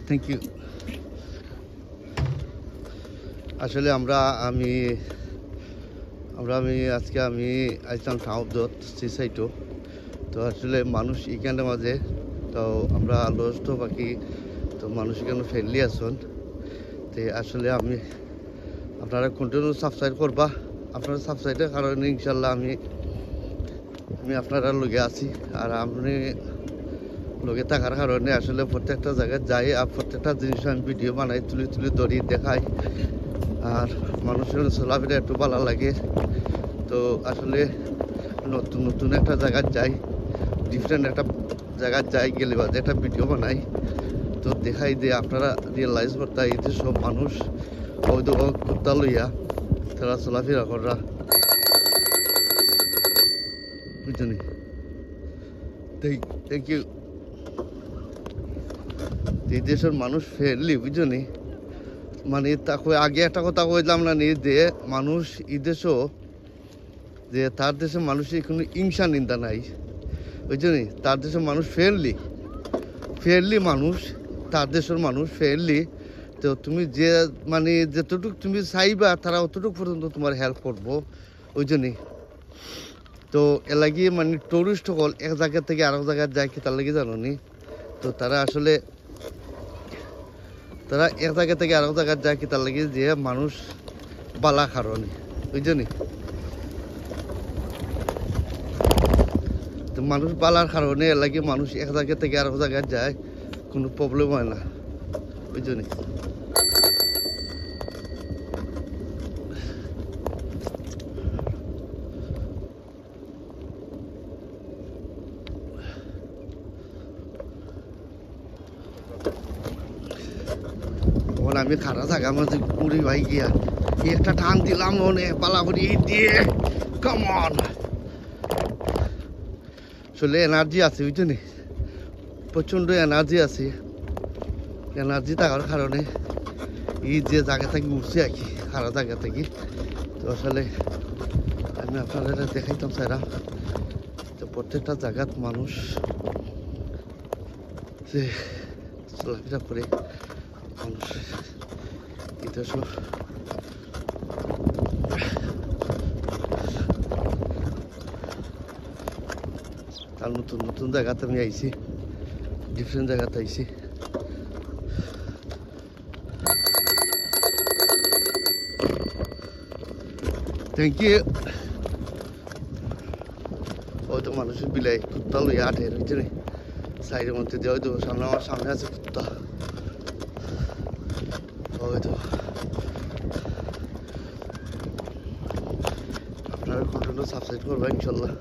Thank you. আসলে আমি আজকে আইসাম সাউথত সি সাইডও তো আসলে মানুষ এখানে মাঝে তো আমরা লস্ট বাকি তো মানুষ এখানে ফ্রেন্ডলি আছেন তো আসলে আপনারা কন্টিনিউ সাবস্ক্রাইব করবা। আপনারা সাবস্ক্রাইবের কারণে ইনশাল্লাহ আমি আপনারা লগে আছি আর আপনি লগে থাকার কারণে আসলে প্রত্যেকটা জায়গায় যাই আর প্রত্যেকটা জিনিস আমি ভিডিও বানাই তুলি ধরি দেখাই আর মানুষের চলাফেরা একটু ভালো লাগে। তো আসলে নতুন একটা জায়গায় যাই, ডিফারেন্ট একটা জায়গায় যাই গেলে বাদে একটা ভিডিও বানাই তো দেখাই যে আপনারা রিয়েলাইজ করতে এই যে সব মানুষ ওই তো কুত্তা লইয়া তারা চলাফেরা করা বুঝলি। Thank you. এই দেশের মানুষ ফেরলি বুঝলি মানে তাকে আগে একটা কথা কইলাম না নি যে মানুষ এই দেশও যে তার দেশের মানুষের কোনো হিংসা নিন্দা নাই বুঝলি। তার দেশের মানুষ ফেরলি মানুষ, তার দেশের মানুষ ফেরলি। তো তুমি যে মানে যতটুকু তুমি চাইবা তারা অতটুকু পর্যন্ত তোমার হেল্প করবো বুঝলি। তো এর লাগি মানে টুরিস্ট সকল এক জায়গা থেকে আরেক জায়গায় যায় কি তার লাগে জানো নি। তো তারা এক জায়গা থেকে আরেক জায়গায় যায় কি তার লাগে যে মানুষ বালা কারণে বুঝলি। তো মানুষ বালার কারণে এর লাগে মানুষ এক জায়গা থেকে আরেক জায়গায় যায়, কোনো প্রবলেম হয় না বুঝলি। আমি খারা জায়গা মাঝে উড়ি ভাই গিয়া একটা টান দিলাম মনে পালাপুরি দিয়ে কামন আসলে এনার্জি আছে বুঝলি, প্রচণ্ড এনার্জি আছে। এনার্জি থাকার কারণে এই যে জায়গা থেকে উঠছি আর কি খারা জায়গা থেকে। তো আসলে আমি আপনাদের দেখাইতাম স্যারা তো প্রত্যেকটা জায়গাত মানুষ যে চলাফেরা করে মানুষ এটা সব আর নতুন জায়গাতে আমি আইছি, ডিফারেন্ট জায়গাতে আইছি। Thank you. হয়তো মানুষের বিলাই কুত্তা লইয়া আঠে রয়েছে নি সাইডের মধ্যে দিয়ে হয়তো আমার সামনে আছে কুত্তা হয়তো। আপনারা কন্টিনিউ সাবস্ক্রাইব করবেন ইনশাল্লাহ।